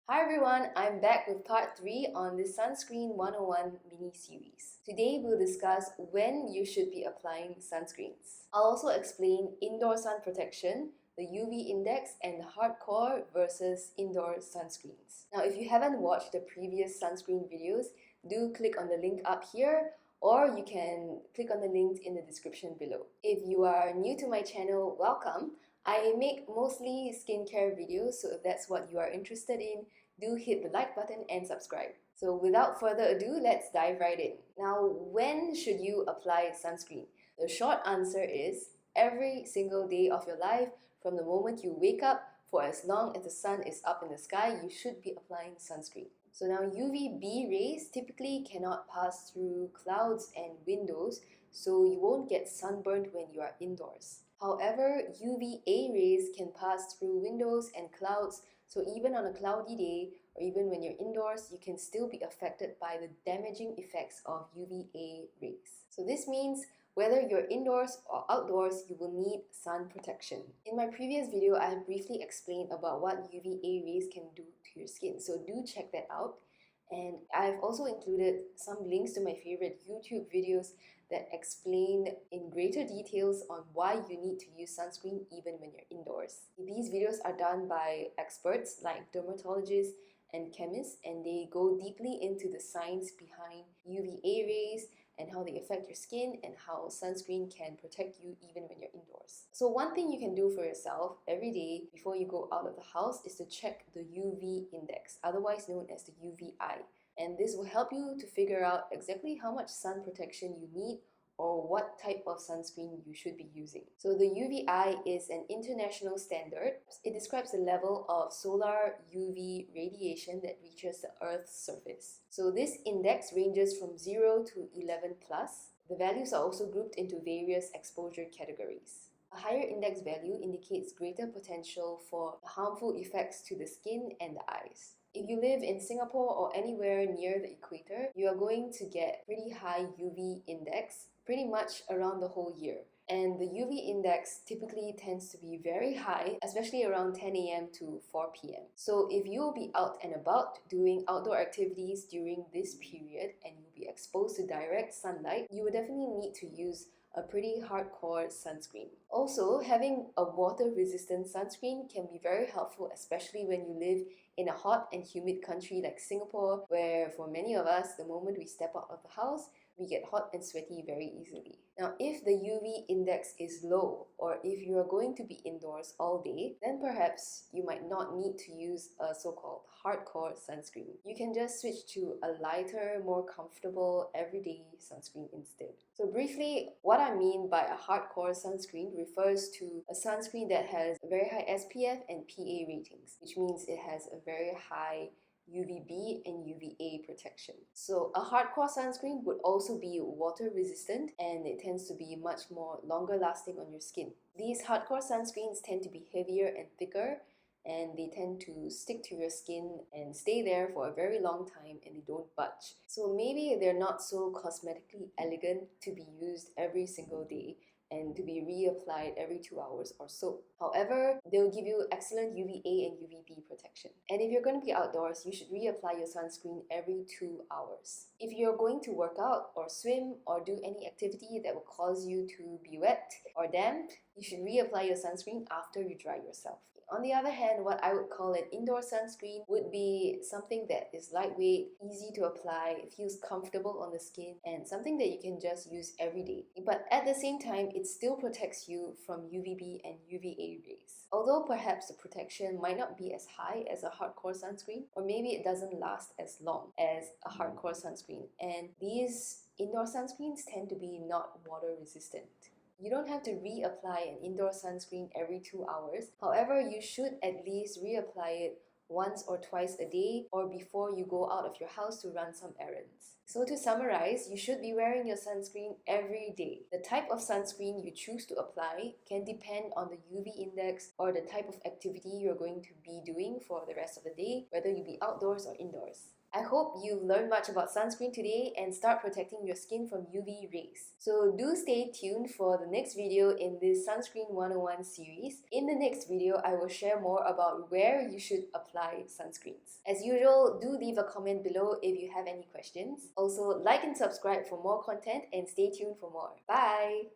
Hi everyone, I'm back with part 3 on the Sunscreen 101 mini-series. Today we'll discuss when you should be applying sunscreens. I'll also explain indoor sun protection, the UV index, and hardcore versus indoor sunscreens. Now if you haven't watched the previous sunscreen videos, do click on the link up here, or you can click on the links in the description below. If you are new to my channel, welcome. I make mostly skincare videos, so if that's what you are interested in, do hit the like button and subscribe. So without further ado, let's dive right in. Now, when should you apply sunscreen? The short answer is every single day of your life. From the moment you wake up, for as long as the sun is up in the sky, you should be applying sunscreen. So now UVB rays typically cannot pass through clouds and windows, so you won't get sunburned when you are indoors. However, UVA rays can pass through windows and clouds, so even on a cloudy day or even when you're indoors, you can still be affected by the damaging effects of UVA rays. So this means whether you're indoors or outdoors, you will need sun protection. In my previous video, I have briefly explained about what UVA rays can do to your skin, so do check that out. And I've also included some links to my favorite YouTube videos that explain in greater details on why you need to use sunscreen even when you're indoors. These videos are done by experts like dermatologists and chemists, and they go deeply into the science behind UVA rays and how they affect your skin and how sunscreen can protect you even when you're indoors. So one thing you can do for yourself every day before you go out of the house is to check the UV index, otherwise known as the UVI. And this will help you to figure out exactly how much sun protection you need or what type of sunscreen you should be using. So the UVI is an international standard. It describes the level of solar UV radiation that reaches the Earth's surface. So this index ranges from 0 to 11 plus. The values are also grouped into various exposure categories. A higher index value indicates greater potential for harmful effects to the skin and the eyes. If you live in Singapore or anywhere near the equator, you are going to get pretty high UV index pretty much around the whole year. And the UV index typically tends to be very high, especially around 10 a.m. to 4 p.m. So if you will be out and about doing outdoor activities during this period and you'll be exposed to direct sunlight, you will definitely need to use a pretty hardcore sunscreen. Also, having a water-resistant sunscreen can be very helpful, especially when you live in a hot and humid country like Singapore, where for many of us, the moment we step out of the house, we get hot and sweaty very easily. Now, if the UV index is low, or if you are going to be indoors all day, then perhaps you might not need to use a so-called hardcore sunscreen. You can just switch to a lighter, more comfortable, everyday sunscreen instead. So briefly, what I mean by a hardcore sunscreen refers to a sunscreen that has a very high SPF and PA ratings, which means it has a very high UVB and UVA protection. So a hardcore sunscreen would also be water resistant, and it tends to be much more longer lasting on your skin. These hardcore sunscreens tend to be heavier and thicker, and they tend to stick to your skin and stay there for a very long time, and they don't budge. So maybe they're not so cosmetically elegant to be used every single day and to be reapplied every 2 hours or so. However, they'll give you excellent UVA and UVB protection. And if you're going to be outdoors, you should reapply your sunscreen every 2 hours. If you're going to work out or swim or do any activity that will cause you to be wet or damp, you should reapply your sunscreen after you dry yourself. On the other hand, what I would call an indoor sunscreen would be something that is lightweight, easy to apply, feels comfortable on the skin, and something that you can just use every day. But at the same time, it still protects you from UVB and UVA rays. Although perhaps the protection might not be as high as a hardcore sunscreen, or maybe it doesn't last as long as a hardcore sunscreen. And these indoor sunscreens tend to be not water resistant. You don't have to reapply an indoor sunscreen every 2 hours. However, you should at least reapply it once or twice a day or before you go out of your house to run some errands. So to summarize, you should be wearing your sunscreen every day. The type of sunscreen you choose to apply can depend on the UV index or the type of activity you're going to be doing for the rest of the day, whether you be outdoors or indoors. I hope you've learned much about sunscreen today and start protecting your skin from UV rays. So do stay tuned for the next video in this Sunscreen 101 series. In the next video, I will share more about where you should apply sunscreens. As usual, do leave a comment below if you have any questions. Also, like and subscribe for more content and stay tuned for more. Bye!